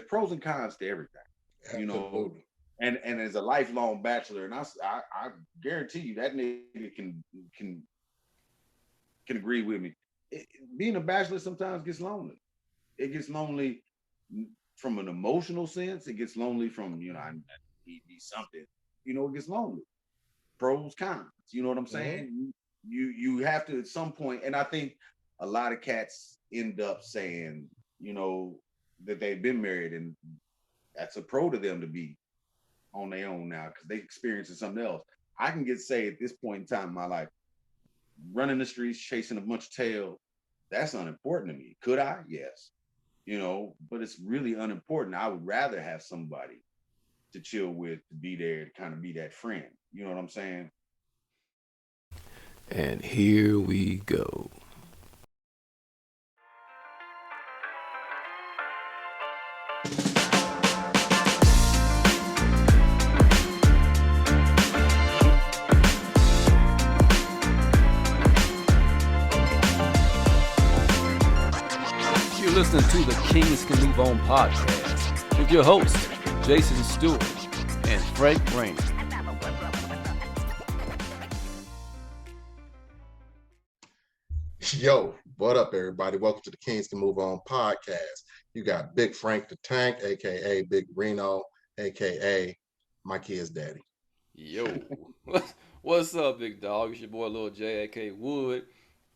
pros and cons to everything, you know. Absolutely. And as a lifelong bachelor, and I guarantee you that nigga can can agree with me. Being a bachelor sometimes gets lonely. It gets lonely from an emotional sense. It gets lonely from I need something. It gets lonely. Pros, cons. You know what I'm Hmm. saying? You have to at some point, and I think a lot of cats end up saying, you know, that they've been married, and that's a pro to them to be on their own now because they experiencing something else. I can get say at this point in time in my life, running the streets, chasing a bunch of tail, that's unimportant to me. Could I? Yes. But it's really unimportant. I would rather have somebody to chill with, to be there, to kind of be that friend. You know what I'm saying? And here we go. You're listening to the Kings Can Move On podcast with your hosts, Jason Stewart and Frank Rainer. Yo, what up, everybody? Welcome to the Kings Can Move On podcast. You got Big Frank the Tank, aka Big Reno, aka my kid's daddy. Yo, what's up, big dog? It's your boy Lil J, aka Wood.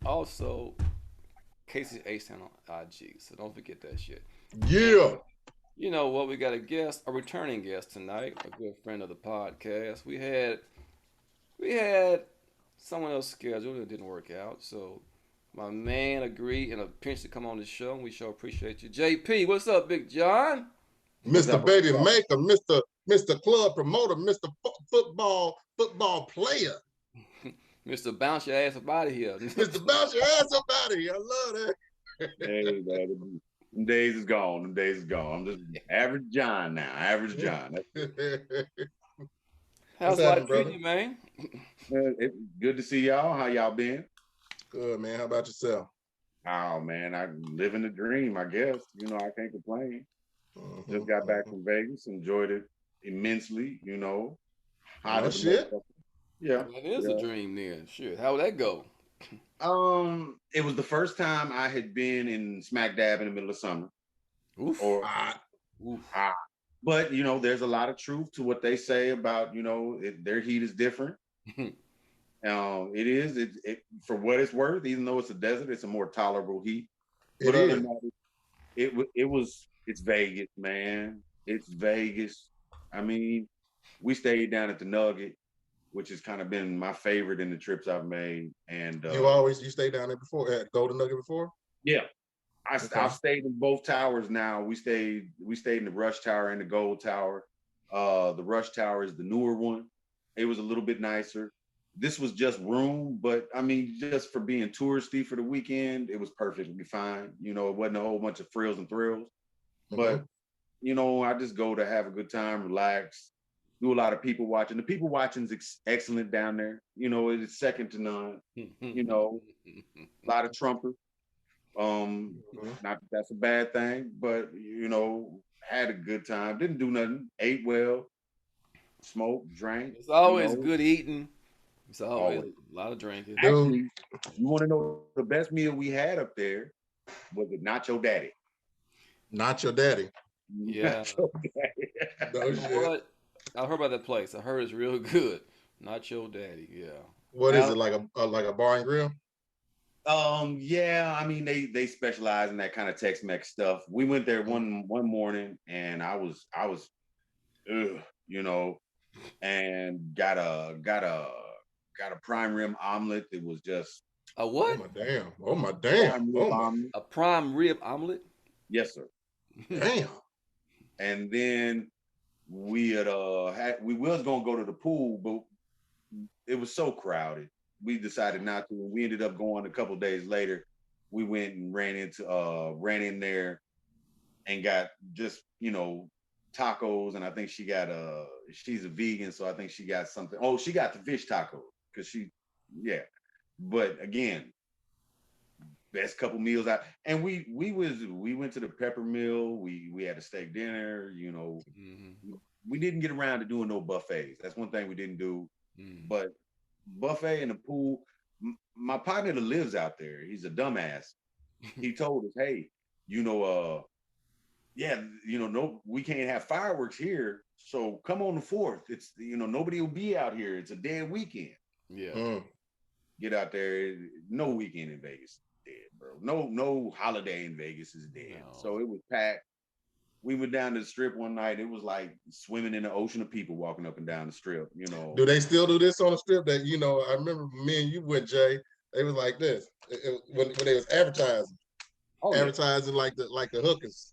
Also, Casey Ace on IG, so don't forget that shit. Yeah. And you know what? We got a returning guest tonight, a good friend of the podcast. We had someone else scheduled, it didn't work out, so my man agreed in a pinch to come on the show. And we sure appreciate you, JP. What's up, Big John? What's Mr. up? What's Baby up? Maker, Mr. Club Promoter, Mr. Football Player. Mr. Bounce your ass up out of here. Mr. Bounce your ass up out of here. I love Hey, man, them days is gone. Them days is gone. I'm just average John now. Average John. that. What's How's happening, life treating brother? you, man? Good to see y'all. How y'all been? Good, man. How about yourself? Oh man, I living the dream. I guess I can't complain. Just got back Hmm. from Vegas. Enjoyed it immensely. Hot No as a shit. motherfucker. Yeah, That is a yeah. dream then. Shit, how would that go? It was the first time I had been in smack dab in the middle of summer, Oof. or Ah, Oof. ah, but there's a lot of truth to what they say about their heat is different. It is for what it's worth. Even though it's a desert, it's a more tolerable heat. it But other than is. that, it's Vegas, man. It's Vegas. I mean, we stayed down at the Nugget, which has kind of been my favorite in the trips I've made. And You stayed down there before at Golden Nugget before? yeah, Okay. I've stayed in both towers now. We stayed in the Rush Tower and the Gold Tower. The Rush Tower is the newer one. It was a little bit nicer. This was just room, but I mean, just for being touristy for the weekend, it was perfectly fine. It wasn't a whole bunch of frills and thrills, Hmm. but I just go to have a good time, relax, do a lot of people watching. The people watching is excellent down there. It's second to none. A lot of Trumpers. Hmm. Not that that's a bad thing, but had a good time. Didn't do nothing. Ate well, smoked, drank. It's always good eating. It's always Always. a lot of drinking. Dude, Actually, you want to know the best meal we had up there was the Nacho Daddy. not your daddy. Yeah. Nacho Daddy. No You know shit. what? I heard about that place. I heard it's real good. Not your daddy. Yeah. What is Now, it like a bar and grill? yeah, I mean they specialize in that kind of Tex-Mex stuff. We went there Mhm. one morning, and I was ugh, you know, and got a prime rim omelet that was just A Oh what? my damn. Oh my damn. prime rib Oh my omelet. A prime rib omelet? Yes, sir. damn. And then we was gonna go to the pool, but it was so crowded. We decided not to. We ended up going a couple days later. We went and ran in there and got just tacos, and I think she's a vegan, so I think she got something. Oh, she got the fish tacos because yeah. But again, best couple meals out. And we went to the Pepper Mill. We had a steak dinner. You know, Mm-hmm. we didn't get around to doing no buffets. That's one thing we didn't do. Mm. But buffet in the pool. My partner that lives out there, he's a dumbass. He told us, hey, you know, yeah, you know, no, we can't have fireworks here. So come on the 4th. It's, you know, nobody will be out here. It's a dead weekend. Yeah. Mm. Get out there. No weekend in Vegas is dead, bro. No holiday in Vegas is dead. No. So it was packed. We went down to the strip one night. It was like swimming in an ocean of people walking up and down the strip, you know. Do they still do this on the strip? That I remember me and you went, Jay. They was like this when they was Oh yeah. advertising like the hookers.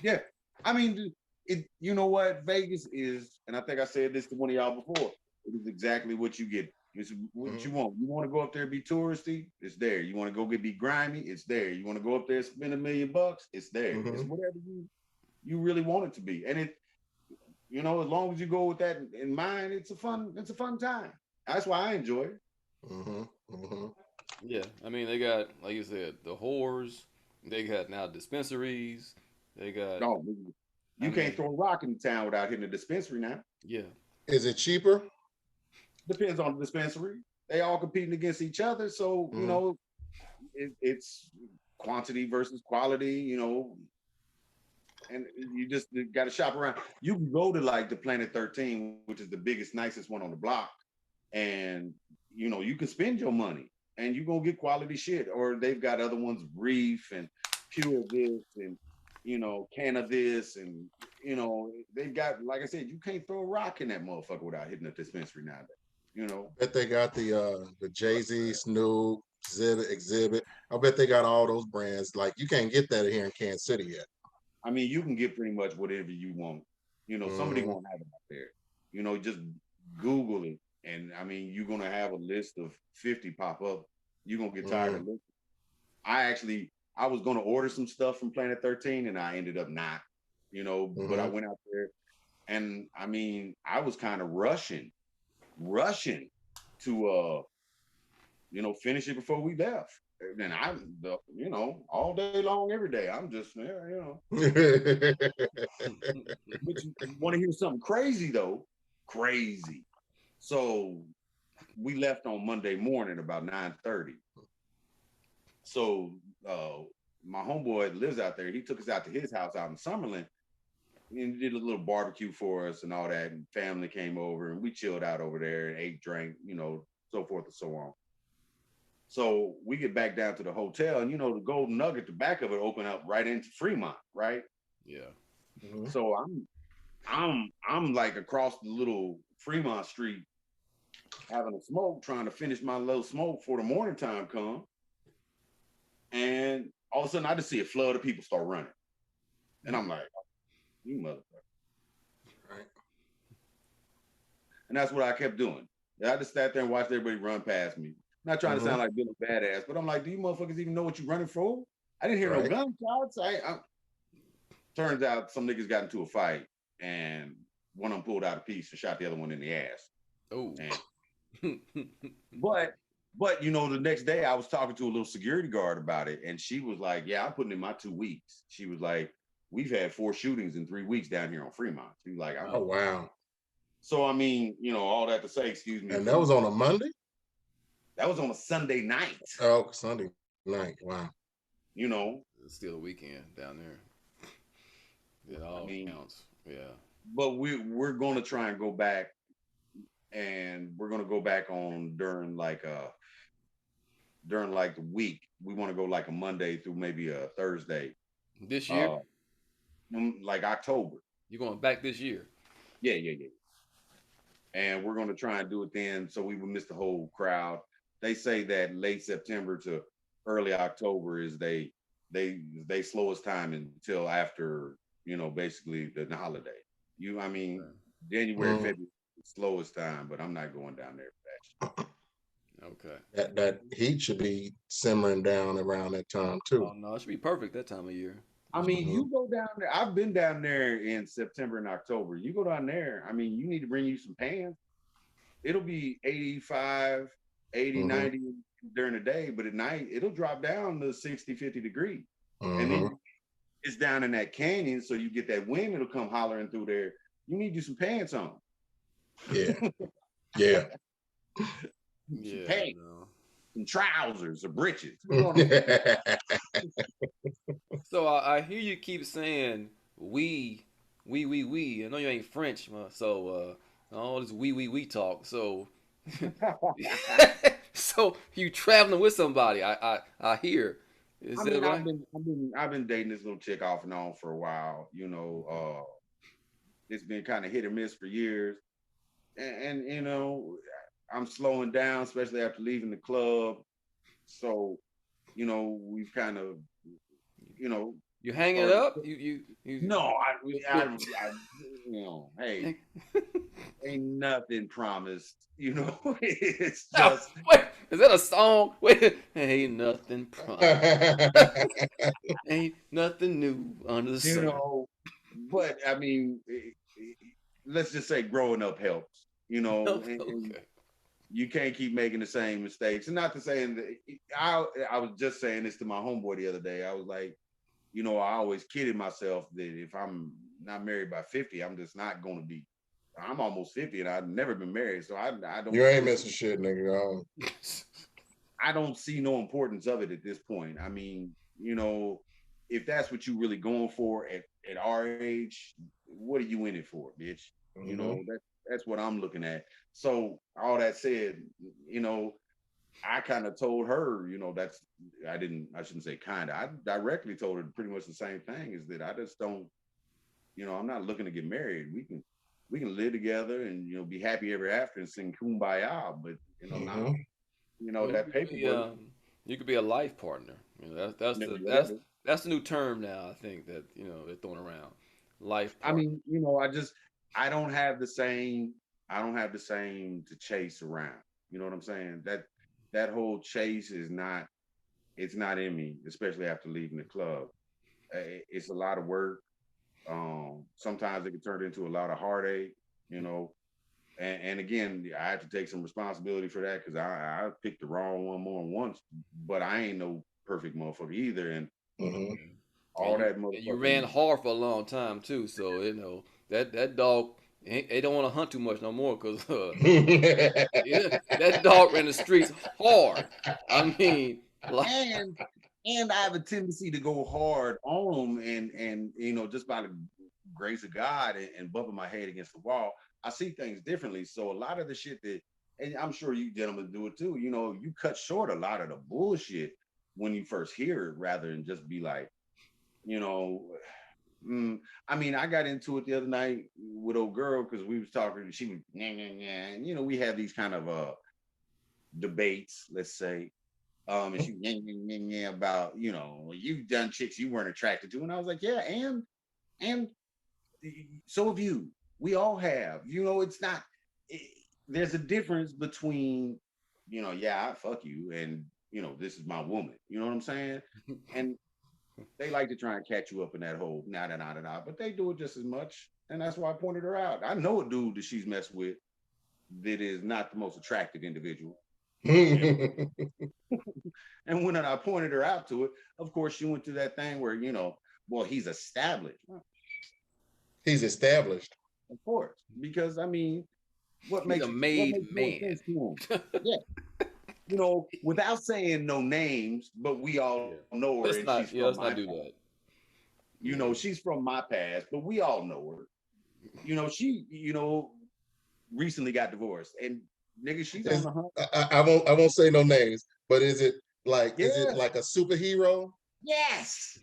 Yeah. I mean, you know what? Vegas is, and I think I said this to one of y'all before, it is exactly what you get. It's what you want. You want to go up there and be touristy? It's there. You want to go be grimy? It's there. You want to go up there and spend $1 million? It's there. It's Mm-hmm. whatever you really want it to be. And it, you know, as long as you go with that in mind, it's a fun time. That's why I enjoy it. Mm-hmm. Mm-hmm. Yeah. I mean, they got, like you said, the whores. They got now dispensaries. They got. No, I you can't mean, throw a rock in the town without hitting a dispensary now. yeah. Is it cheaper? Depends on the dispensary. They all competing against each other. So, you Mm-hmm. know, it's quantity versus quality, you know, and you just got to shop around. You can go to like the Planet 13, which is the biggest, nicest one on the block, and you know, you can spend your money and you're gonna get quality shit. Or they've got other ones, Reef and Pure this and you know, Can of this, and you know, they've got, like I said, you can't throw a rock in that motherfucker without hitting a dispensary nowadays. You know, Bet they got the Jay-Z, Snoop, Exhibit. I bet they got all those brands. Like you can't get that here in Kansas City yet. I mean, you can get pretty much whatever you want. You know, somebody Mm-hmm. gonna have it out there. You know, just Google it, and I mean, you're gonna have a list of 50 pop up. You're gonna get tired of Mm-hmm. looking. I was gonna order some stuff from Planet 13, and I ended up not. You know, but I Mm-hmm. went out there, and I mean, I was kind of rushing to you know, finish it before we left. And you know, all day long, every day, I'm just, yeah, you know. But you want to hear something crazy though? Crazy. So we left on Monday morning about 9:30. So my homeboy lives out there. He took us out to his house out in Summerlin and did a little barbecue for us and all that. And family came over and we chilled out over there and ate, drank, you know, so forth and so on. So we get back down to the hotel, and you know, the Golden Nugget, the back of it opened up right into Fremont, right? Yeah. Mm-hmm. So I'm like across the little Fremont Street having a smoke, trying to finish my little smoke before the morning time come. And all of a sudden I just see a flood of people start running. And I'm like, oh, you motherfucker. Right. And that's what I kept doing. I just sat there and watched everybody run past me. Not trying to Mm-hmm. sound like Billy Badass, but I'm like, do you motherfuckers even know what you're running for? I didn't hear no Right. gunshots. Turns out some niggas got into a fight and one of them pulled out a piece and shot the other one in the ass. Oh. And, but you know, the next day I was talking to a little security guard about it, and she was like, yeah, I'm putting in my 2 weeks. She was like, we've had 4 shootings in 3 weeks down here on Fremont. She was like, Oh wow. so I mean, you know, all that to say, excuse me. And that was on a Monday? That was on a Sunday night. Oh, Sunday night. Wow. You know, It's still a weekend down there. It all counts. Yeah. But we're going to try and go back, and we're going to go back on during like the week. We want to go like a Monday through maybe a Thursday. This year? Like October. You're going back this year? Yeah. And we're going to try and do it then, so we would miss the whole crowd. They say that late September to early October is they slowest time until after, you know, basically the holiday. January, February, slowest time, but I'm not going down there for that. Okay. That heat should be simmering down around that time too. Oh no, it should be perfect that time of year. I mean, you go down there. I've been down there in September and October. You go down there. I mean, you need to bring you some pants. It'll be 85, 80, 90 during the day, but at night it'll drop down to 60, 50 degrees. And Mm-hmm. then it's down in that canyon, so you get that wind, it'll come hollering through there. You need you some pants on. Yeah. Yeah. Some Yeah, pants, no. some trousers, or breeches. So I hear you keep saying we. I know you ain't French, so all this we talk. So so you traveling with somebody? I hear. Is I that mean, right? I've been dating this little chick off and on for a while. It's been kind of hit or miss for years, and I'm slowing down, especially after leaving the club. So, we've kind of, you know, You hanging started. up? You No, put, hey, ain't nothing promised. It's oh, just, wait, is that a song? Wait, ain't nothing ain't nothing new under the you sun. know, but I mean, let's just say growing up helps, and Okay. you can't keep making the same mistakes. And not to say that I was just saying this to my homeboy the other day. I was like, I always kidded myself that if I'm not married by 50, I'm just not going to be. I'm almost 50 and I've never been married, so I don't. You ain't missing shit, nigga. I don't see no importance of it at this point. I mean, if that's what you really going for at our age, what are you in it for, bitch? Mm-hmm. That's what I'm looking at. So all that said, I kind of told her, I shouldn't say kind of, I directly told her pretty much the same thing, is that I just don't, I'm not looking to get married. We can live together and, be happy ever after and sing kumbaya, but, Mm-hmm. now, Well, that paperwork, you could be a life partner. That's the whatever. that's the new term now. I think that they're throwing around life I partner. mean, I don't have the same, to chase around. You know what I'm saying? That whole chase is not, it's not in me, especially after leaving the club. It's a lot of work. Sometimes it can turn into a lot of heartache, you know. And again, I have to take some responsibility for that because I picked the wrong one more than once, but I ain't no perfect motherfucker either. And Mm-hmm. And all you that and you ran motherfucking hard for a long time too. So that dog they don't want to hunt too much no more because yeah, that dog ran the streets hard. I mean, like and and I have a tendency to go hard on them, and just by the grace of God and bumping my head against the wall, I see things differently. So a lot of the shit that, and I'm sure you gentlemen do it too, you cut short a lot of the bullshit when you first hear it, rather than just be like, you know. I mean, I got into it the other night with old girl because we was talking. She was, and we have these kind of debates, let's say. And she about, you've done chicks you weren't attracted to. And I was like, yeah, and so have you. We all have. It's not, it, there's a difference between, yeah, I fuck you, and this is my woman. You know what I'm saying? And they like to try and catch you up in that whole nah, but they do it just as much. And that's why I pointed her out. I know a dude that she's messed with that is not the most attractive individual. And and when I pointed her out to it, of course, she went through that thing where, well, he's established. He's established. Of course, because I mean, what he's a makes made more man. sense to him? Yeah, without saying no names, but we all Yeah. know her, and she's from Let's my not do past. that. Yeah. She's from my past, but we all know her. She, recently got divorced, and nigga, she's on Is the hunt. I won't say no names, but is it Yeah. like a superhero? Yes.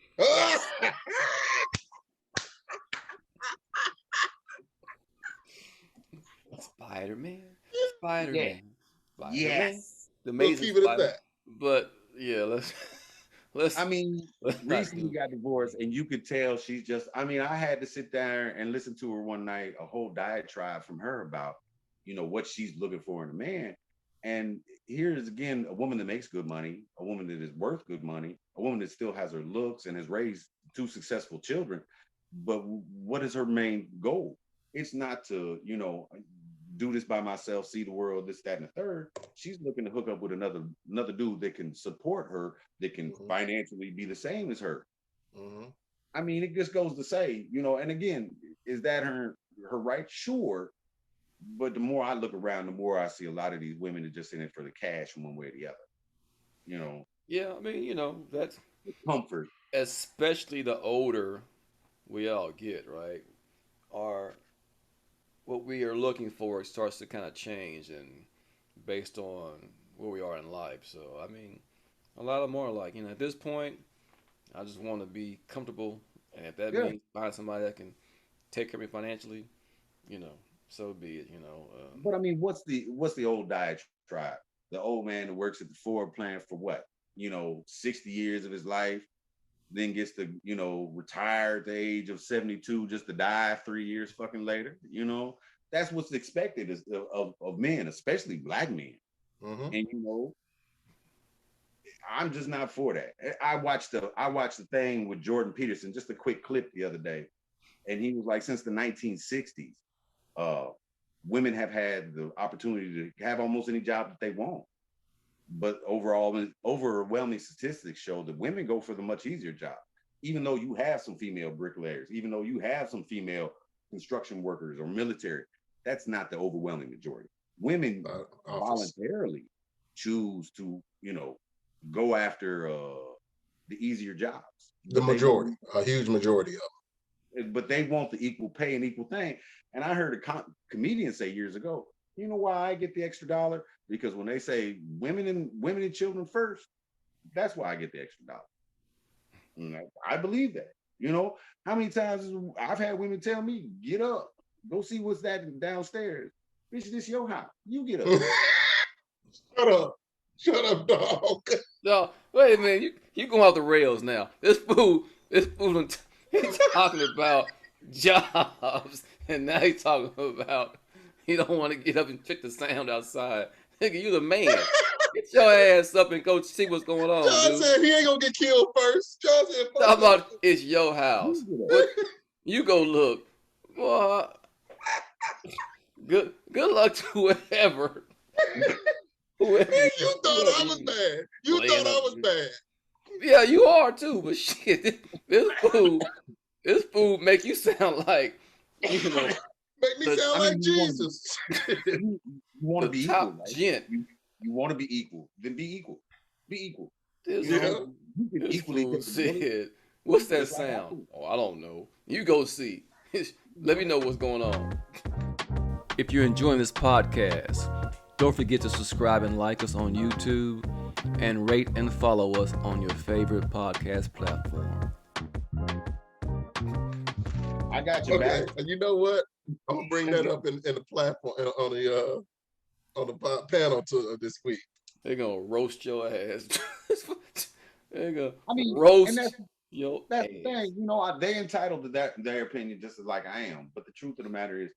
Spider-Man, Spider-Man, Yeah. Spider-Man, Yes. the We'll Amazing keep it at Spider. that. But yeah, let's I mean, let's not recently do. got divorced, and you could tell she's just. I mean, I had to sit there and listen to her one night, a whole diatribe from her about, what she's looking for in a man. And here's again a woman that makes good money, a woman that is worth good money, a woman that still has her looks and has raised two successful children. But what is her main goal? It's not to, do this by myself, see the world, this, that, and the third. She's looking to hook up with another dude that can support her, that can financially be the same as her. I mean, it just goes to say, and again, is that her right? Sure. But the more I look around, the more I see a lot of these women are just in it for the cash one way or the other. Yeah, I mean, that's Comfort. especially the older we all get, right? Our what we are looking for starts to kind of change and based on where we are in life. So, I mean, a lot of them are like, at this point, I just want to be comfortable, and if that Yeah. means find somebody that can take care of me financially, so be it. But I mean, what's the old diatribe? The old man that works at the Ford plant for what? 60 years of his life, then gets to, retire at the age of 72 just to die 3 years fucking later. That's what's expected of men, especially black men. And I'm just not for that. I watched the thing with Jordan Peterson, just a quick clip the other day, and he was like, since the 1960s, uh, women have had the opportunity to have almost any job that they want. But overwhelming statistics show that women go for the much easier job. Even though you have some female bricklayers, even though you have some female construction workers or military, that's not the overwhelming majority. Women voluntarily choose to, go after the easier jobs. The majority, a huge majority of But they want the equal pay and equal thing. And I heard a comedian say years ago, you know why I get the extra dollar? Because when they say women and children first, that's why I get the extra dollar. I believe that. How many times I've had women tell me, get up, go see what's that downstairs. Bitch, this your house. You get up. Shut up, dog. No, wait a minute. You going off the rails now. This fool, he's talking about jobs, and now he's talking about he don't want to get up and check the sound outside. Nigga, you the man. Get your ass up and go see what's going on, John dude. said he ain't gonna get killed first. John said, Talk about it's your house. What? You go look. Boy, good luck to whoever. You thought I was bad. You thought I was bad. Yeah, you are too, but shit, this food make you sound like, Make me sound like Jesus. You want to be top equal, right? gent. You want to be equal, then be equal. Be equal. This equally fool said, what's that sound? Oh, I don't know. You go see. Let me know what's going on. If you're enjoying this podcast, don't forget to subscribe and like us on YouTube and rate and follow us on your favorite podcast platform. I got you back. And you know what? I'm gonna bring that up in the platform on the panel this week. They're gonna roast your ass. They're gonna roast your that's ass. the thing. They entitled to their opinion just as like I am. But the truth of the matter is,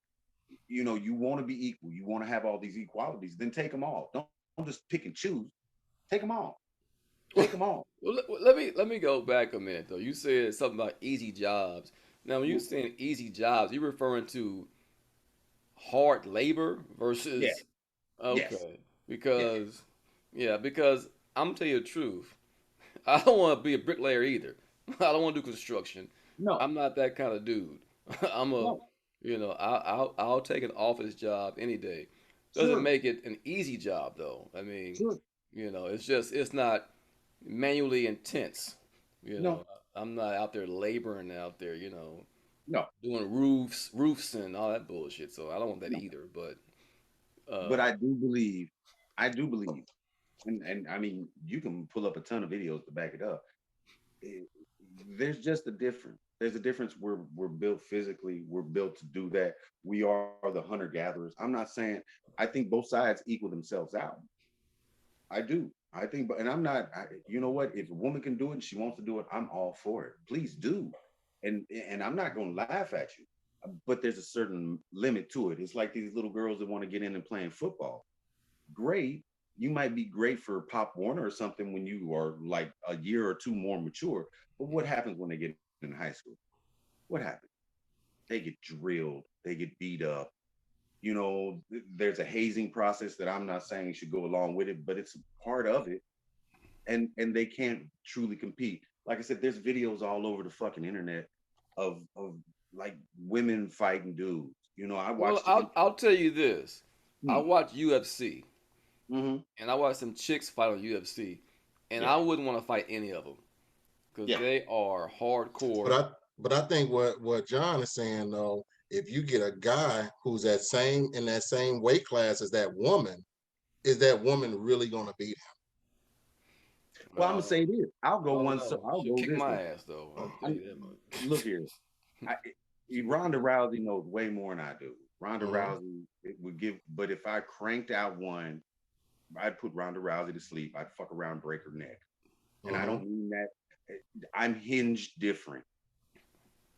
you want to be equal. You want to have all these equalities. Then take them all. Don't just pick and choose. Take them all. Take them all. Well, let me go back a minute though. You said something about easy jobs. Now, when you're saying easy jobs, you're referring to hard labor versus okay. Because because I'm gonna tell you the truth. I don't want to be a bricklayer either. I don't want to do construction. No, I'm not that kind of dude. I'm a no. I'll take an office job any day. Doesn't make it an easy job though. I mean, it's not manually intense. No. I'm not out there laboring out there, No. doing roofs and all that bullshit. So I don't want that either. But I do believe, and I mean, you can pull up a ton of videos to back it up. There's just a difference. There's a difference. We're built physically. We're built to do that. We are the hunter gatherers. I'm not saying. I think both sides equal themselves out. I do. I think, and I'm not. You know what? If a woman can do it and she wants to do it, I'm all for it. Please do, and I'm not going to laugh at you. But there's a certain limit to it. It's like these little girls that want to get in and playing football. Great. You might be great for Pop Warner or something when you are like a year or two more mature. But what happens when they get in high school? What happens? They get drilled. They get beat up. You know, there's a hazing process that I'm not saying should go along with it, but it's part of it. And they can't truly compete. Like I said, there's videos all over the fucking internet of like women fighting dudes. You know, I Well, watched the I'll tell you this. I hmm, watch UFC hmm, and I watch some chicks fight on UFC, and yeah, I wouldn't want to fight any of them because yeah. they are But hardcore. I think what John is saying though, if you get a guy who's in that same weight class as that woman, is that woman really gonna beat Well, I'm gonna say this. I'll I go don't one. So know. I'll She'll go kick this my one. ass though. I'll tell I'm, you that much. look here. I, Ronda Rousey knows way more than I do. Ronda him? Rousey it would give, but if I cranked out one, I'd put Ronda Rousey to sleep. I'd fuck around, break her neck, and I Mm-hmm. don't mean that. I'm hinged different,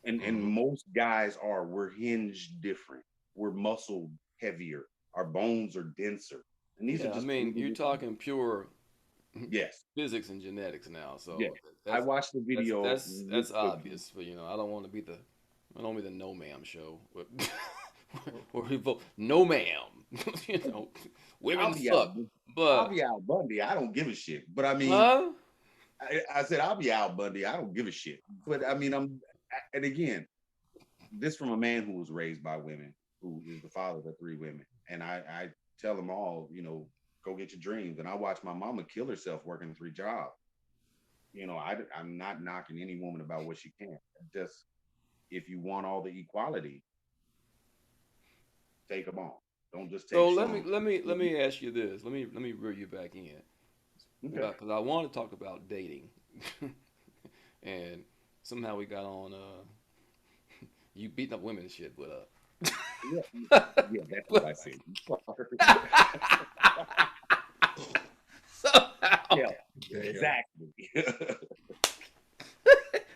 and Mm-hmm. most guys are. We're hinged different. We're muscle heavier. Our bones are denser, and these are Yeah, I just mean, you're individual things. talking pure Yes, physics and genetics now, yes. so I that's watched the that's video that's with that's the. obvious. But I don't want to be the no ma'am show where we vote no ma'am. Women I'll be out. suck, I'll but be Al Bundy. I don't give a shit. But I mean, huh? I said I'll be Al Bundy. I don't give a shit. But I mean, and again, this from a man who was raised by women, who is the father of three women, and I tell them all, go get your dreams. And I watched my mama kill herself working three jobs. I'm not knocking any woman about what she can. Just if you want all the equality, take them on. Don't just take So let me some. let me let me ask you this. Let me reel you back in Okay. because I want to talk about dating, and somehow we got on you beating up women and shit, Yeah, yeah, that's what I but said. You fucker. somehow. Yeah, Damn. exactly.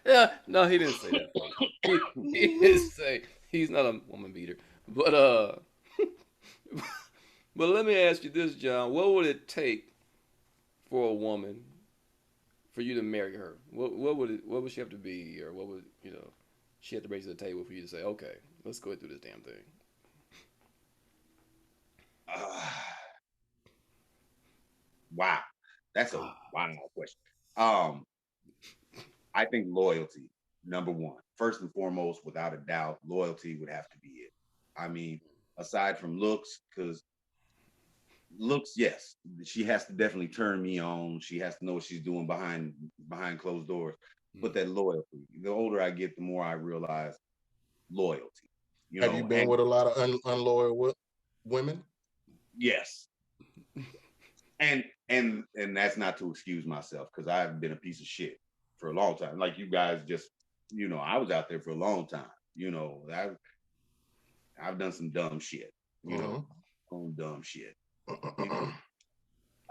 Yeah, no, he didn't say that part. He didn't say he's not a woman beater. But but let me ask you this, John. What would it take for a woman for you to marry her? What would she have to be, or what would she have to bring to the table for you to say, okay, let's go through this damn thing? Uh, wow, that's a Ah, wild question. Um, I think loyalty, number one, first and foremost, without a doubt, loyalty would have to be it. I mean, aside from looks, because looks, yes, she has to definitely turn me on. She has to know what she's doing behind closed doors. But mm. that loyalty, the older I get, the more I realize loyalty. Have you been And with a lot of unloyal women? yes, and that's not to excuse myself because I've been a piece of shit for a long time. Like you guys just, I was out there for a long time. I've done some dumb shit. You know, Mm-hmm. on dumb shit. You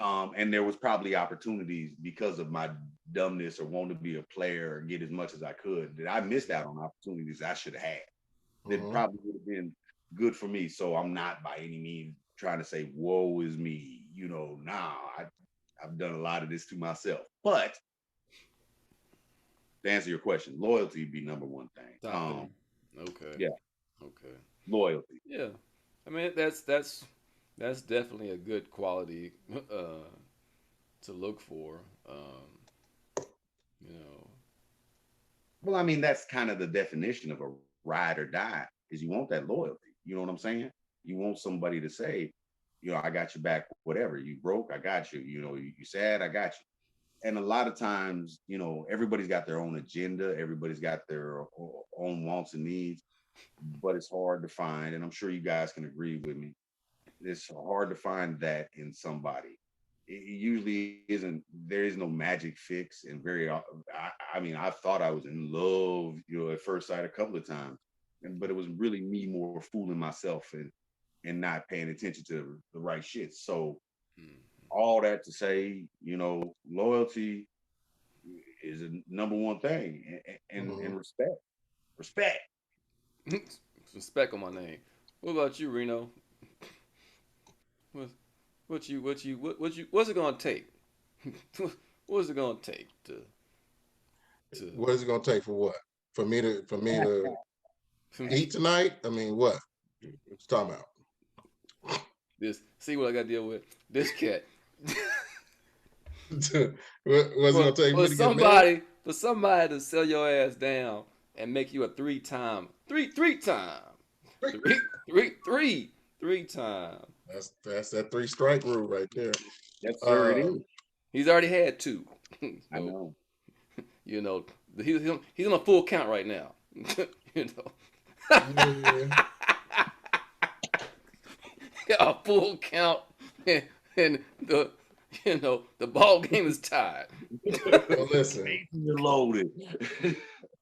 know, and there was probably opportunities because of my dumbness or wanting to be a player or get as much as I could that I missed out on opportunities I should have had. That Mm-hmm. probably would have been good for me. So I'm not by any means trying to say, woe is me. Nah, I've done a lot of this to myself. But to answer your question, loyalty would be number one thing. Top thing. Okay. Yeah, Okay. loyalty. Yeah. I mean, that's definitely a good quality to look for. You know. Well, I mean, that's kind of the definition of a ride or die is you want that loyalty. You know what I'm saying? You want somebody to say, I got your back, whatever. You broke, I got you. You sad, I got you. And a lot of times, everybody's got their own agenda, everybody's got their own wants and needs, but it's hard to find. And I'm sure you guys can agree with me. It's hard to find that in somebody. It usually isn't. There is no magic fix, and I mean, I thought I was in love, at first sight a couple of times, but it was really me more fooling myself and not paying attention to the right shit. So Mm. all that to say, loyalty is a number one thing, and Mm-hmm. respect, respect. Some speck on my name. What about you, Reno? What what's it gonna take? What's it gonna take to What is it gonna take for what? For me to eat tonight? I mean, what? What you talking about? This see what I got to deal with. This cat. What's it gonna take me to get married? For somebody to sell your ass down and make you a three time. Three time. That's that 3-strike rule right there. Yes, sir, it is. He's already had two. I know. You know, he's on a full count right now. You know. Yeah. A full count, and the ball game is tied. Well, listen, you're loaded.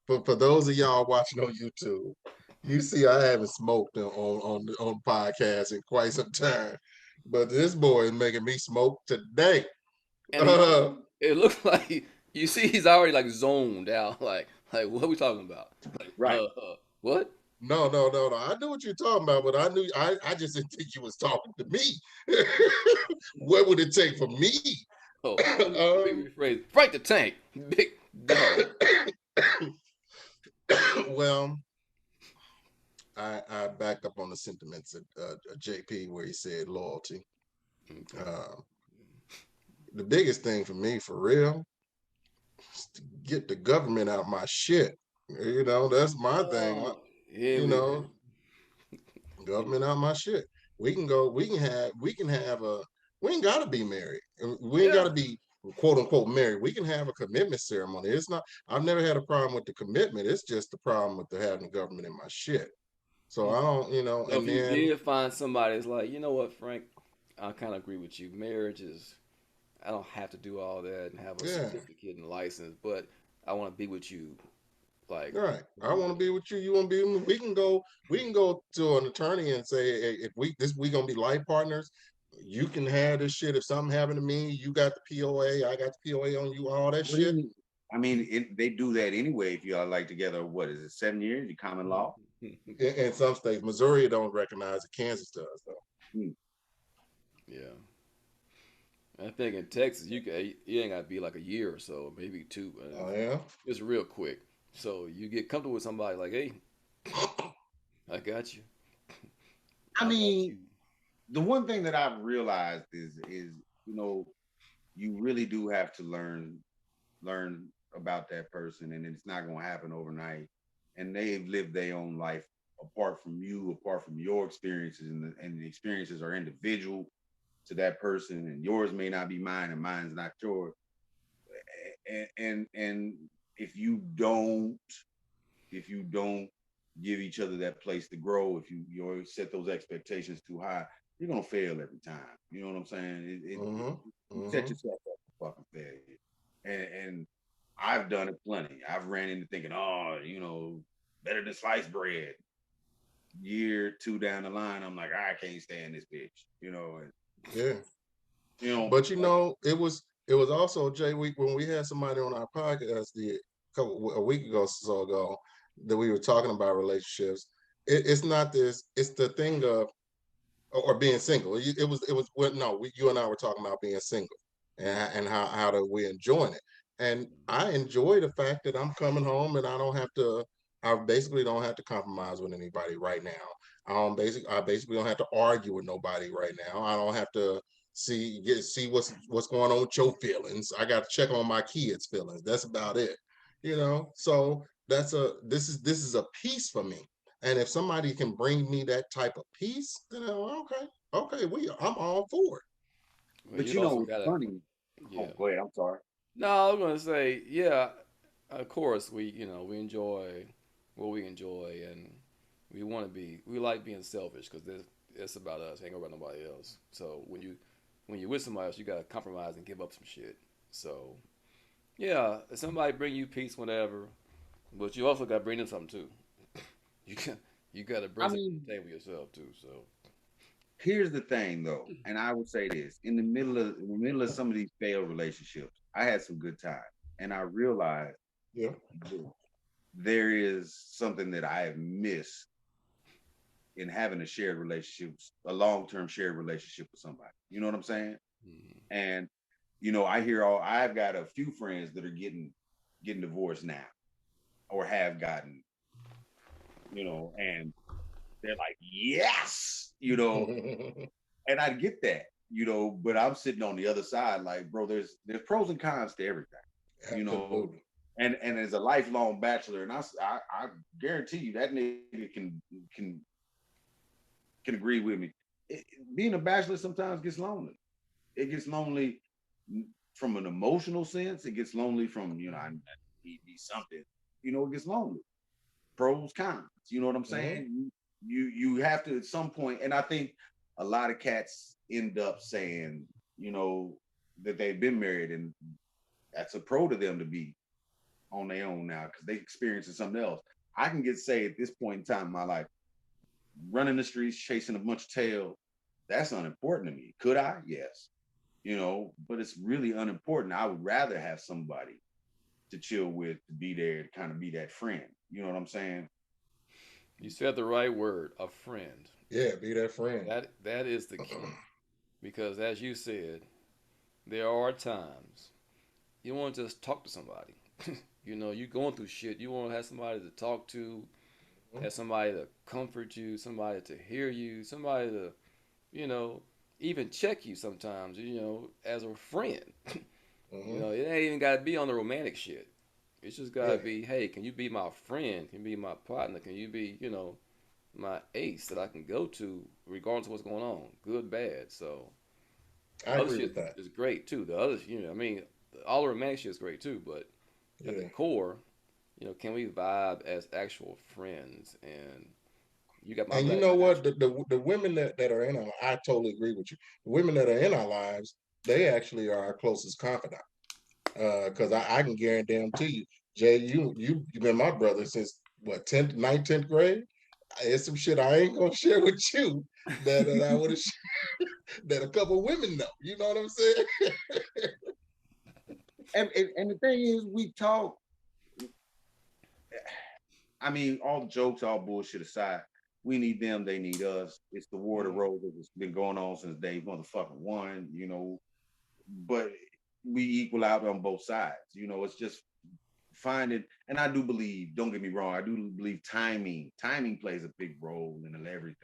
for those of y'all watching on YouTube, you see I haven't smoked on podcast in quite some time, but this boy is making me smoke today. And it looks like you see he's already like zoned out. Like what are we talking about? Right. What? No. I knew what you're talking about, but I just didn't think you was talking to me. What would it take for me? Oh, let me rephrase. Frank the Tank, big dog. Well, I back up on the sentiments of JP where he said loyalty. Okay. The biggest thing for me, for real, is to get the government out of my shit. You know, that's my thing. Government out of my shit. We ain't gotta be married. We ain't gotta be quote unquote married. We can have a commitment ceremony. It's not, I've never had a problem with the commitment. It's just the problem with having the government in my shit. So I don't, So if you did find somebody that's like, you know what, Frank, I kind of agree with you. Marriage is, I don't have to do all that and have a certificate and license, but I want to be with you. Like, right, I want to be with you. You want to be with me. We can go to an attorney and say, hey, if we gonna be life partners, you can have this shit. If something happened to me, you got the POA, I got the POA on you, all that shit. I mean, they do that anyway. If y'all like together, what is it, 7 years? The common law. In some states, Missouri don't recognize it. Kansas does though. Yeah. I think in Texas, you ain't got to be like a year or so, maybe 2. Oh yeah, it's real quick. So you get comfortable with somebody like, hey, I got you. I mean, the one thing that I've realized is you really do have to learn about that person, and it's not going to happen overnight. And they've lived their own life apart from you, apart from your experiences, and the experiences are individual to that person, and yours may not be mine, and mine's not yours. And if you don't give each other that place to grow, if you set those expectations too high, you're gonna fail every time. You know what I'm saying? You set yourself up for fucking failure. And I've done it plenty. I've ran into thinking, better than sliced bread. Year 2 down the line, I'm like, I can't stand this bitch. But it was also, Jay, when we had somebody on our podcast a week ago, so ago, that we were talking about relationships. It's not this. It's the thing of or being single. You and I were talking about being single and how do we enjoying it. And I enjoy the fact that I'm coming home and I basically don't have to compromise with anybody right now. I basically don't have to argue with nobody right now. I don't have to see what's going on with your feelings. I got to check on my kids' feelings. That's about it. So this is a piece for me. And if somebody can bring me that type of peace, then okay, I'm all for it. Well, but what's funny? Yeah. Oh, go ahead. I'm sorry. No, I was gonna say, yeah. Of course, we enjoy what we enjoy, and we like being selfish because it's about us, ain't about nobody else. So when you're with somebody else, you gotta compromise and give up some shit. So yeah, if somebody bring you peace, whatever, but you also gotta bring them something too. You got to bring something to the table yourself too. So here's the thing, though, and I would say this: in the middle of some of these failed relationships, I had some good times, and I realized, there is something that I have missed in having a long-term shared relationship with somebody. You know what I'm saying? Mm-hmm. And I've got a few friends that are getting divorced now, or have gotten. And they're like, yes, and I get that, but I'm sitting on the other side, like, bro, there's pros and cons to everything, Absolutely. and as a lifelong bachelor, and I guarantee you that nigga can agree with me. Being a bachelor sometimes gets lonely. It gets lonely from an emotional sense. It gets lonely from I need something. It gets lonely. Pros, cons. You know what I'm saying? You have to at some point, and I think a lot of cats end up saying, that they've been married, and that's a pro to them to be on their own now because they experiencing something else. I can say at this point in time in my life, running the streets, chasing a bunch of tail, that's unimportant to me. Could I? Yes. But it's really unimportant. I would rather have somebody to chill with, to be there, to kind of be that friend. You know what I'm saying? You said the right word, a friend. Yeah, be that friend. That is the key. Because as you said, there are times you want to just talk to somebody. You're going through shit. You want to have somebody to talk to, have somebody to comfort you, somebody to hear you, somebody to, even check you sometimes, as a friend. It ain't even got to be on the romantic shit. It's just got to be, hey, can you be my friend? Can you be my partner? Can you be, my ace that I can go to regardless of what's going on, good, bad. So I agree with that. Is great too. The others, all the romantic shit is great too, but at the core, can we vibe as actual friends? And you got my. And you know what? The women that are in our, I totally agree with you. The women that are in our lives, they actually are our closest confidant. Because I can guarantee you, Jay, you've been my brother since what 9th, 10th grade. It's some shit I ain't gonna share with you that I would have that a couple women know. You know what I'm saying? and the thing is, we talk. I mean, all jokes, all bullshit aside, we need them, they need us. It's the war of the roses. It's been going on since day motherfucking one, but we equal out on both sides. It's just finding, and I do believe, don't get me wrong, I do believe timing plays a big role in everything.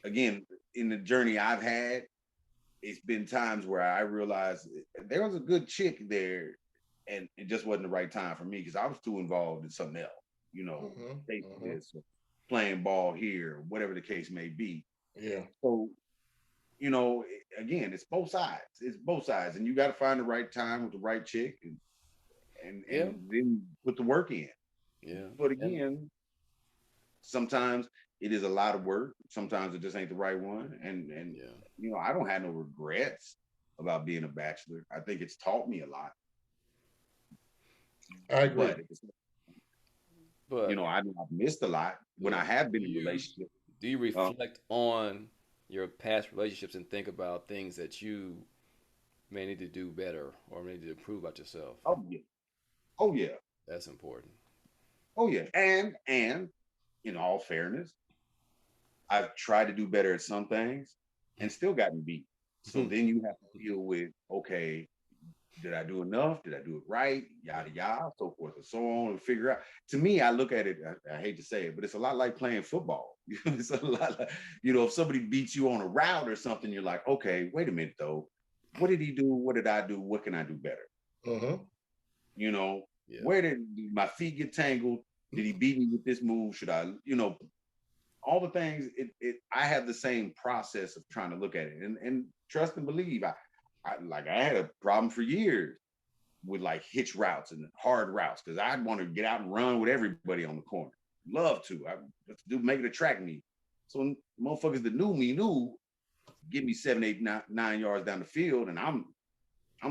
Again, in the journey I've had, it's been times where I realized there was a good chick there, and it just wasn't the right time for me because I was too involved in something else, this, playing ball here, whatever the case may be. Yeah. So, again, it's both sides. It's both sides, and you got to find the right time with the right chick, and then put the work in. Yeah. But again, sometimes it is a lot of work. Sometimes it just ain't the right one. And I don't have no regrets about being a bachelor. I think it's taught me a lot. I agree. But I've missed a lot when I have been in relationships. Do you reflect on your past relationships and think about things that you may need to do better or may need to improve about yourself? Oh yeah. That's important. Oh yeah. And in all fairness, I've tried to do better at some things and still gotten beat. So then you have to deal with, okay, did I do enough? Did I do it right? Yada, yada, so forth and so on, and figure out. To me, I look at it, I hate to say it, but it's a lot like playing football. It's a lot like, if somebody beats you on a route or something, you're like, okay, wait a minute though. What did he do? What did I do? What can I do better? Where did my feet get tangled? Did he beat me with this move? Should I, all the things, I have the same process of trying to look at it. And trust and believe, I had a problem for years with like hitch routes and hard routes because I'd want to get out and run with everybody on the corner. Love to. Make it a track meet. So motherfuckers that knew give me 7, 8, 9 yards down the field, and I'm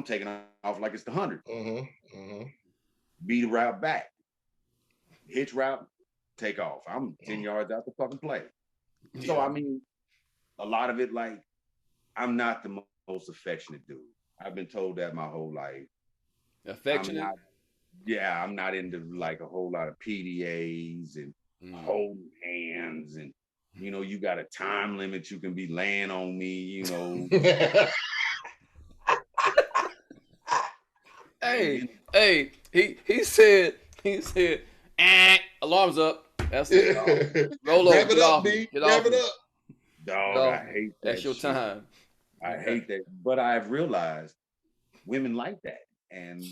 taking off like it's the 100. Beat the route back. Hitch route, take off. I'm 10 yards out the fucking play. So I mean, a lot of it, like, I'm not the most affectionate dude. I've been told that my whole life. Affectionate? I'm not into like a whole lot of PDAs and holding hands and you got a time limit you can be laying on me, Hey, he said, alarm's up. That's it. Roll over. Wrap it up, B. Wrap it up. Dog, I Well, hate that's that your shit. time. I hate that. But I've realized women like that. And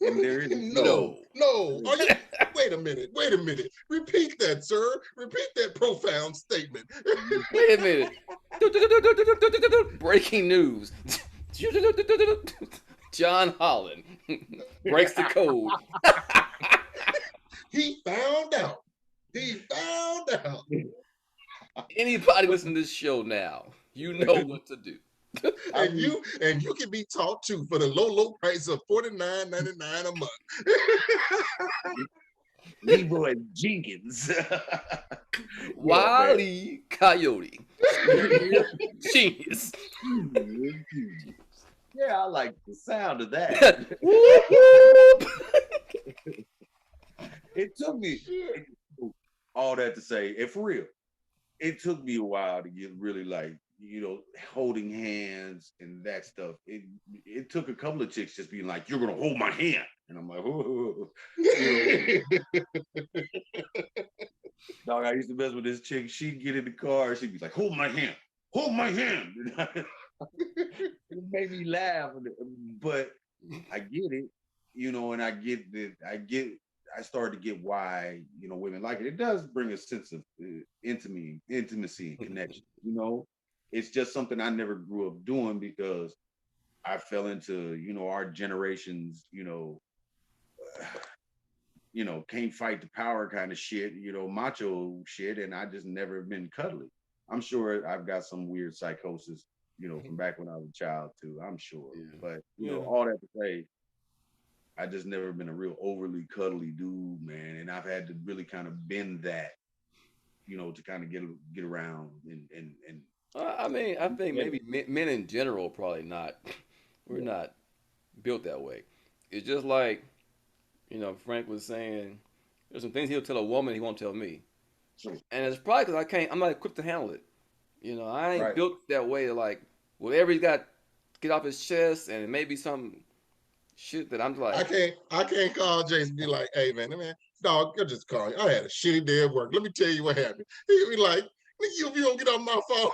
there is a No, No. no. Are you? Wait a minute. Wait a minute. Repeat that, sir. Repeat that profound statement. Wait a minute. Breaking news. John Holland breaks the code. He found out. He found out. Anybody listening to this show now, you know what to do. And you can be taught too for the low price of $49.99 a month. Leroy Jenkins. Wile Coyote. Genius. Yeah, I like the sound of that. It took me all that to say, and for real, it took me a while to get really like, holding hands and that stuff. It took a couple of chicks just being like, "You're gonna hold my hand," and I'm like, "Oh." Dog, I used to mess with this chick. She'd get in the car, she'd be like, "Hold my hand, hold my hand." It made me laugh, but I get it, and I started to get why women like it. It does bring a sense of intimacy and connection. It's just something I never grew up doing because I fell into our generation's can't fight the power kind of shit, macho shit, and I just never been cuddly. I'm sure I've got some weird psychosis, from back when I was a child too. I'm sure, but all that to say, I just never been a real overly cuddly dude, man, and I've had to really kind of bend that, to kind of get around and. I mean, I think maybe men in general probably not. We're not built that way. It's just like, Frank was saying, there's some things he'll tell a woman he won't tell me, and it's probably because I'm not equipped to handle it. I ain't built that way to like whatever he's got to get off his chest, and maybe some shit that I'm like, I can't call Jason and be like, "Hey man, dog, you're just calling. I had a shitty day at work. Let me tell you what happened." He'd be like, "If you don't get off my phone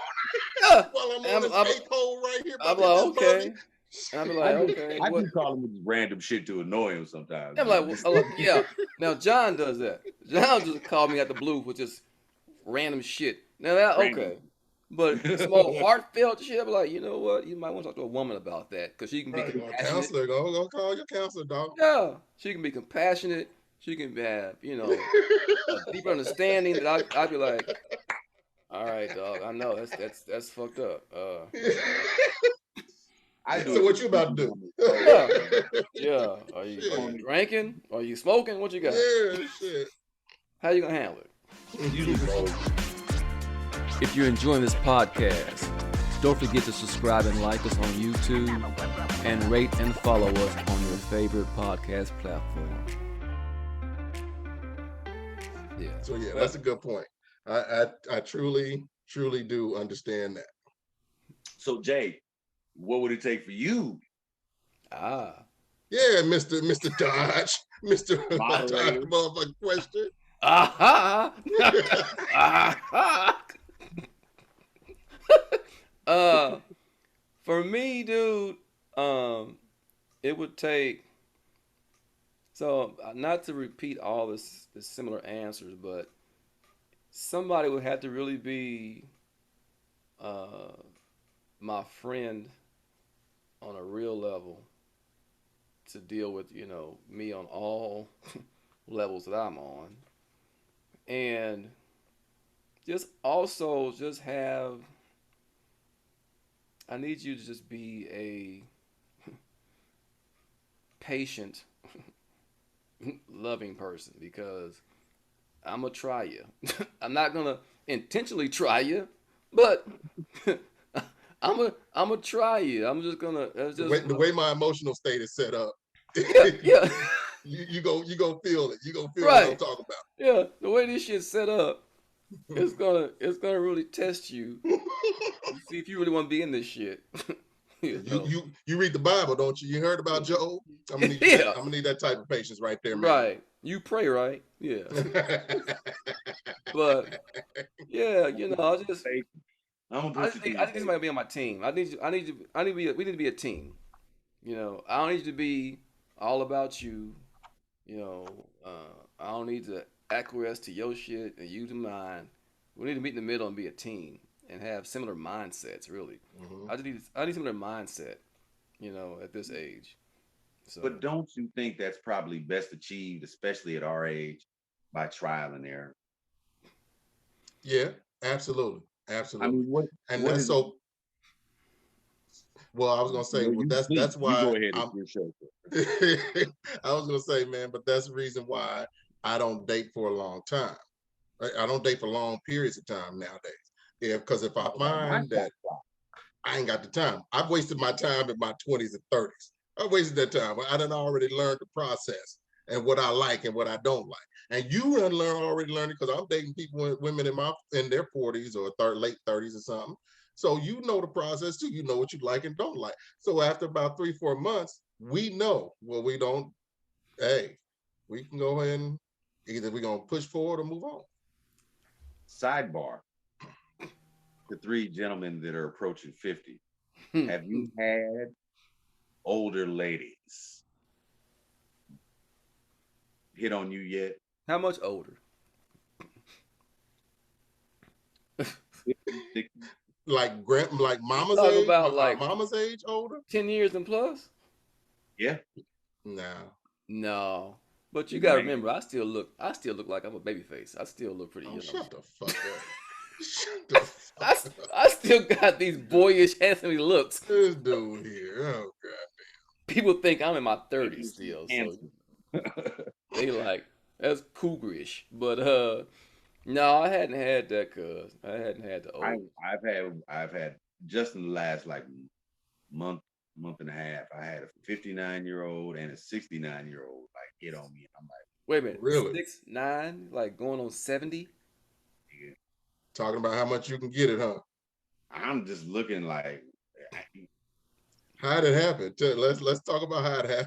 while I'm on this eighth hole right here, I'm like, okay." I'm like, okay. I do call him with random shit to annoy him sometimes. I'm like, yeah. Now John does that. John just called me at the blue with just random shit. Now that okay, but some more heartfelt shit. I'm like, you know what? You might want to talk to a woman about that because she can be compassionate. Counselor, go call your counselor, dog. Yeah, she can be compassionate. She can have a deeper understanding that I'd be like, all right, dog. I know that's fucked up. So what you about to do? Yeah. Are you drinking? Are you smoking? What you got? Yeah, shit. How you gonna handle it? If you're enjoying this podcast, don't forget to subscribe and like us on YouTube and rate and follow us on your favorite podcast platform. Yeah. So yeah, that's a good point. I truly do understand that. So Jay, what would it take for you? Yeah, Mr. Dodge, Mr. Dodge, motherfucking question. For me, dude, it would take. So not to repeat all the similar answers, but somebody would have to really be my friend on a real level to deal with, me on all levels that I'm on. And just also just have, I need you to just be a patient, loving person because I'm going to try you. I'm not going to intentionally try you, but I'm gonna try you. I'm just gonna the way my emotional state is set up. Yeah. you go feel it. You go feel right. what I'm talking about. Yeah, the way this shit's set up, it's gonna really test you. See if you really want to be in this shit. You read the Bible, don't you? You heard about Job? I'm gonna need that type of patience right there, man. Right. You pray, right? Yeah. But yeah, I'll just I'm gonna put you through I your think paces. somebody to be on my team. I need to be. We need to be a team. You know, I don't need you to be all about you. You know, I don't need to acquiesce to your shit and you to mine. We need to meet in the middle and be a team and have similar mindsets. Really, Hmm. I need similar mindset. You know, at this age. So But don't you think that's probably best achieved, especially at our age, by trial and error? Yeah, absolutely, I absolutely. mean, And what that's is it? so. Well, I was gonna say, Well, well, you that's speak. You why go ahead. It's I'm. your show. I was gonna say, man, but that's the reason why I don't date for a long time. I don't date for long periods of time nowadays. Yeah, because if I Talk about my find shot that clock. I ain't got the time, I've wasted my time in my 20s and 30s. I wasted that time. I done already learned the process and what I like and what I don't like. And you done already learned it because I'm dating people, women in their 40s or late 30s or something. So you know the process too. You know what you like and don't like. So after about 3, 4 months, we know. Well, we don't. Hey, we can go ahead and either we're gonna push forward or move on. Sidebar: the three gentlemen that are approaching 50. how Have you had older ladies hit on you yet? much older? 50, 60? Like You mama's talk age, about our like mama's age older? 10 years and plus? Yeah, No. No. But you gotta man. remember, I still look like I'm a baby face. I still look pretty Oh, young. shut the fuck up. Shut the fuck up. I still got these boyish, handsome looks. This dude here. Oh god. People think I'm in my 30s Dangerously still, so handsome. they like that's cougarish. But no, I hadn't had that. Cause I hadn't had the I, old. I've had just in the last like month, month and a half. I had a 59-year-old and a 69-year-old like hit on me, and I'm like, Wait a minute, Really? 6'9", like going on 70. nigga, Talking about how much you can get it, huh? I'm just looking like, How did it happen? Let's talk about how it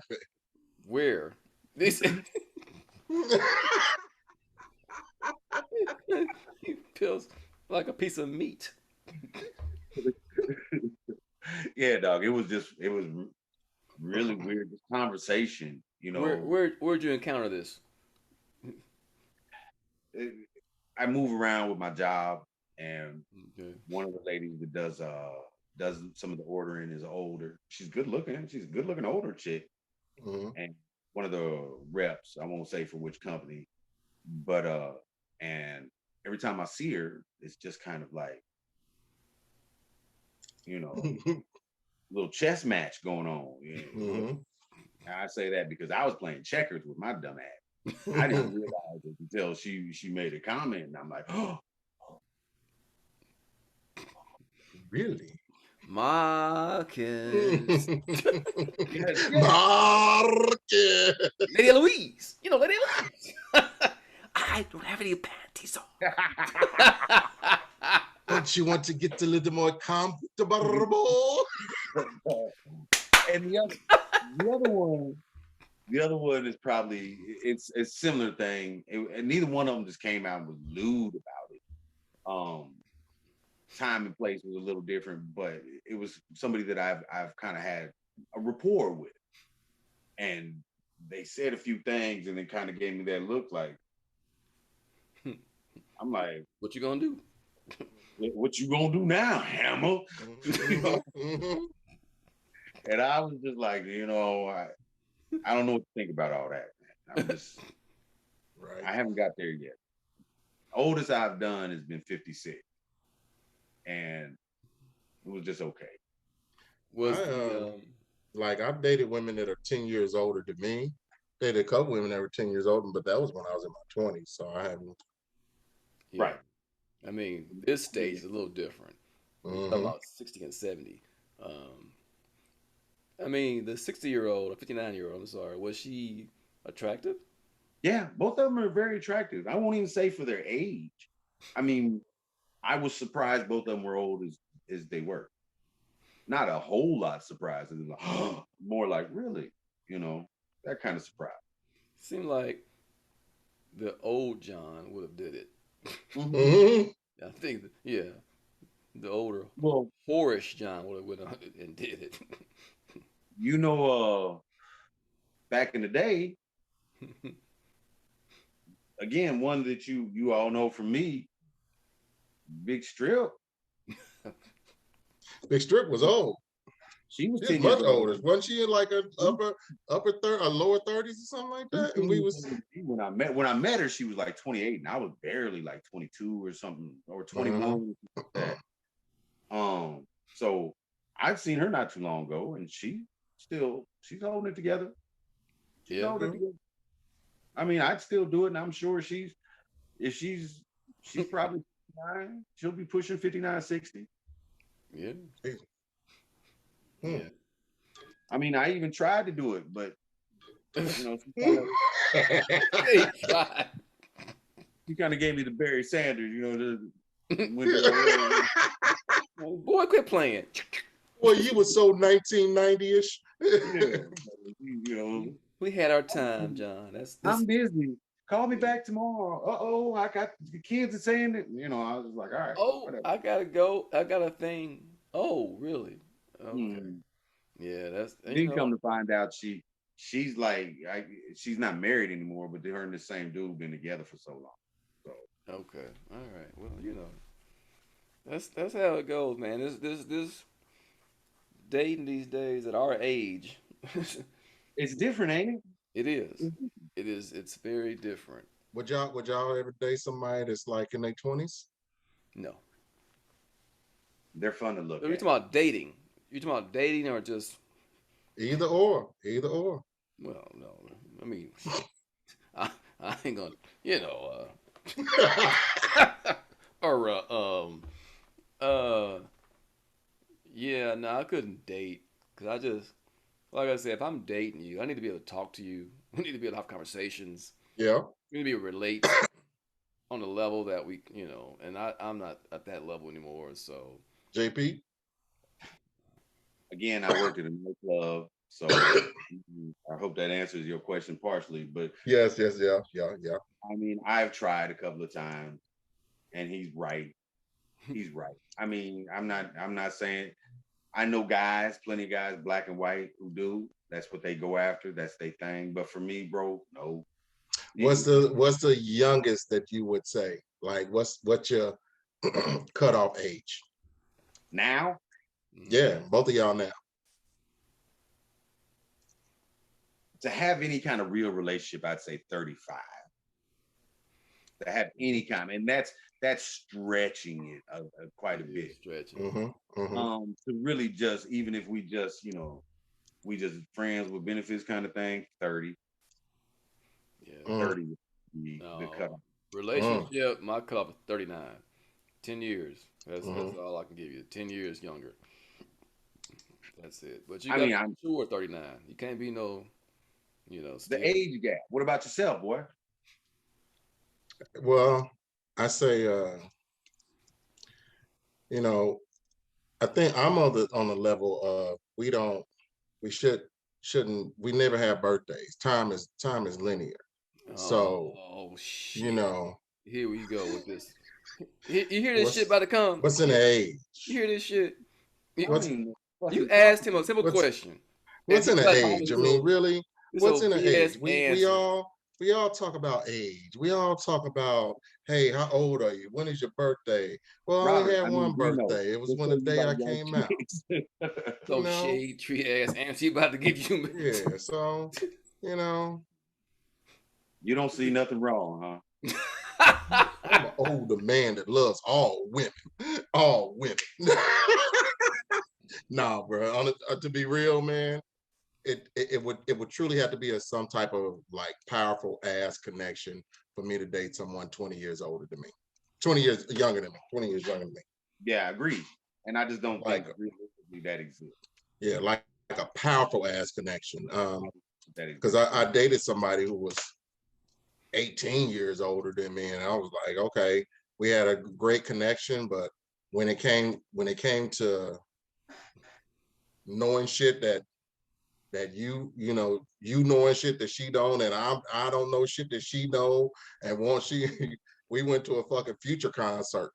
Where? This happened. he feels like a piece of meat. yeah, dog. It was really weird. This conversation, Where'd you encounter this? it, I move around with my job, and Okay. one of the ladies that does some of the ordering is older. She's good looking. She's a good looking older chick, Mhm. and one of the reps. I won't say for which company, but and every time I see her, it's just kind of like you know, little chess match going on. Yeah, Mhm. and I say that because I was playing checkers with my dumb ass. I didn't realize it until she made a comment, and I'm like, oh, Really? Marcus. yes, yes. Market. Lady Louise. You know, Lady Louise. I don't have any panties on. Don't you want to get a little more comfortable? and the other one is probably it's a similar thing, and neither one of them just came out and was lewd about it. Time and place was a little different, but it was somebody that I've kind of had a rapport with, and they said a few things, and it kind of gave me that look like I'm like, What you gonna do? what you gonna do now, Hammer? you know, Mhm. Mhm. and I was just like, I don't know what to think about all that. Man. Right. I haven't got there yet. Oldest I've done has been 56, and it was just okay. Was I the like I've dated women that are 10 years older than me. Dated a couple women that were 10 years older, but that was when I was in my 20s. So I haven't. yeah? Right. I mean, this stage is a little different. You talk Hmm. about 60 and 70. Um, I mean, the 60-year-old or 59-year-old. I'm sorry. Was she attractive? Yeah, both of them are very attractive. I won't even say for their age. I mean, I was surprised both of them were old as they were. Not a whole lot surprised. It was like, more like really, that kind of surprise. Seemed like the old John would have did it. Hmm. Hmm. I think, yeah. The older, Well, whorish John would have went on and did it. you know, back in the day, again, one that you all know from me, Big Strip. Big Strip was old. She was She was 10 years much old. older. Wasn't she in like a upper third or lower 30s or something like that? And we was when I met her, she was like 28, and I was barely like 22 or something, or 21. Like so I've seen her not too long ago, and she's holding it together. She's holding it together. I mean, I'd still do it, and I'm sure she's probably 59, she'll be pushing 59, 60. Yeah. Yeah. I mean, I even tried to do it, but you know, she kind of gave me the Barry Sanders, you know, boy, quit playing. Boy, you was so 1990-ish. Yeah, you know, we had our time, John. I'm busy. Call me back tomorrow. I got the kids are saying it. You know, I was like, all right. Oh, whatever. I gotta go. I got a thing. Oh, really? Okay. Yeah, that's. Then come to find out she's like she's not married anymore, but her and the same dude been together for so long. So okay, all right. Well, you know, that's how it goes, man. This dating these days at our age. it's different, ain't it? It is. It is. It's very different. Would y'all ever date somebody that's like in their 20s? No. They're fun to look Are you at. talking about dating? You talking about dating or just Either or. Well, no. I mean, I ain't gonna, you know, or yeah, no, I couldn't date because I just, like I said, if I'm dating you, I need to be able to talk to you. We need to be able to have conversations. Yeah. We need to be able to relate on the level that we, you know, and I'm not at that level anymore. So, JP. Again, I worked at a nightclub, so I hope that answers your question partially. But yes, yeah. I mean, I've tried a couple of times, and he's right. He's right. I mean, I'm not saying I know guys, plenty of guys, black and white, who do. That's what they go after. That's their thing. But for me, bro, no. What's the youngest that you would say? Like, what's your cutoff age? Now? Yeah, both of y'all now. To have any kind of real relationship, I'd say 35. To have any kind, and that's stretching it quite a bit. Stretching. To really just, even if we just, you know, we just friends with benefits kind of thing, 30. Yeah, 30 would be the cutoff. Relationship, my cutoff is 39. 10 years. That's all I can give you. 10 years younger. That's it. But you got to be sure 39. You can't be no, you know. The age gap. What about yourself, boy? Well, I say, you know, I think I'm on the level of we never have birthdays. Time is linear. So, shit. You know, here we go with this. You hear this shit about to come? What's in the age? You hear this shit? You asked him a simple question. What's in the age? I mean, really? What's in the age? We all talk about age. We all talk about, hey, how old are you? When is your birthday? Well, I only had one birthday. It was when the day I came out. So shade tree ass answer you about to give you. Yeah, so, you know. You don't see nothing wrong, huh? I'm an older man that loves all women. All women. Nah, bro. To be real, man, it would truly have to be some type of like powerful ass connection for me to date someone 20 years older than me. 20 years younger than me. 20 years younger than me. Yeah, I agree. And I just don't think realistically that exists. Yeah, like a powerful ass connection. Because I dated somebody who was 18 years older than me, and I was like, okay, we had a great connection, but when it came to knowing shit that you knowing shit that she don't, and I don't know shit that she know, and we went to a fucking Future concert.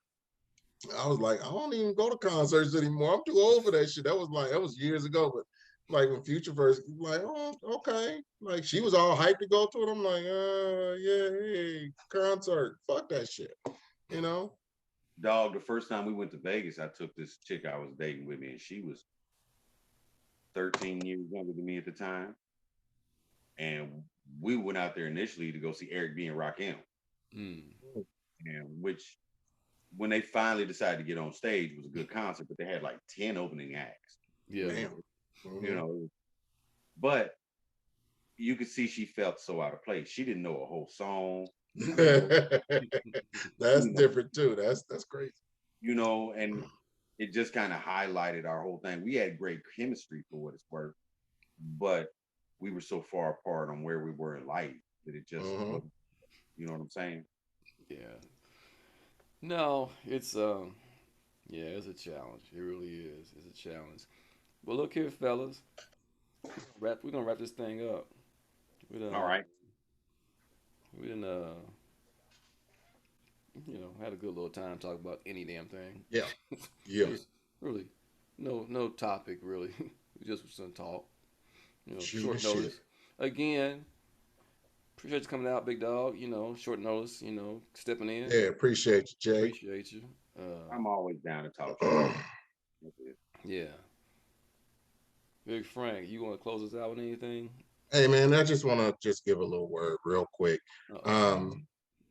I was like, I don't even go to concerts anymore. I'm too old for that shit. That was years ago. But like when Future first, like, oh, okay. Like she was all hyped to go to it. I'm like, yeah, hey, concert. Fuck that shit. You know? Dog, the first time we went to Vegas, I took this chick I was dating with me, and she was 13 years younger than me at the time. And we went out there initially to go see Eric B. and Rakim. Mm. And which, when they finally decided to get on stage, was a good concert, but they had like 10 opening acts. Yeah. You know, but you could see she felt so out of place. She didn't know a whole song. That's different too. That's crazy. You know, and it just kind of highlighted our whole thing. We had great chemistry for what it's worth, but we were so far apart on where we were in life that it just wasn't, you know what I'm saying? Yeah. No, it's yeah, it's a challenge. It really is. It's a challenge. But look here, fellas. We're gonna wrap this thing up. We done, All right. We done had a good little time talking about any damn thing. Yeah. Yes. Really. No topic really. We just was gonna talk. Short notice. Again, appreciate you coming out, big dog. Short notice, stepping in. Yeah, appreciate you, Jay. Appreciate you. I'm always down to talk. Yeah. Big Frank, you want to close us out with anything? Hey man, I just want to just give a little word real quick. Like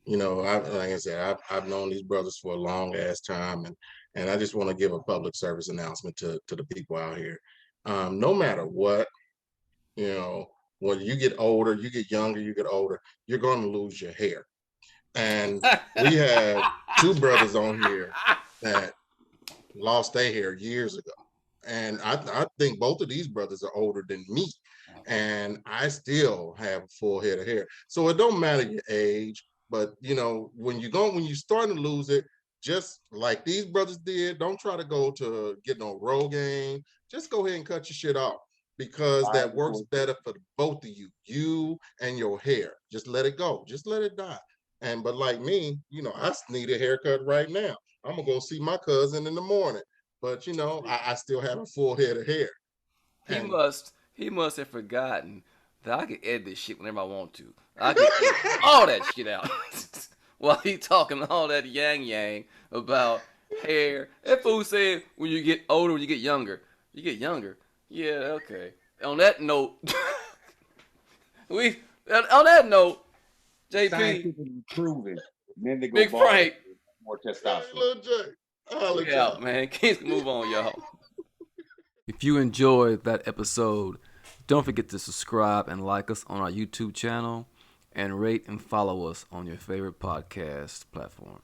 I said, I've known these brothers for a long ass time, and I just want to give a public service announcement to the people out here. No matter what, when you get older, you get younger, you get older, you're going to lose your hair. And we have two brothers on here that lost their hair years ago. And I think both of these brothers are older than me. And I still have a full head of hair. So it don't matter your age, but when you're starting to lose it, just like these brothers did, don't try to go to get no Rogaine. Just go ahead and cut your shit off, because that works better for both of you and your hair. Just let it go. Just let it die. But like me, I need a haircut right now. I'm gonna go see my cousin in the morning. But I still have a full head of hair. He must have forgotten that I can edit this shit whenever I want to. I can edit all that shit out while he talking all that yang about hair. That fool said when you get older, when you get younger. You get younger. Yeah, okay. On that note, JP, proven. Big Frank, more testosterone. Look out, man. Kids can move on, y'all. If you enjoyed that episode, don't forget to subscribe and like us on our YouTube channel, and rate and follow us on your favorite podcast platform.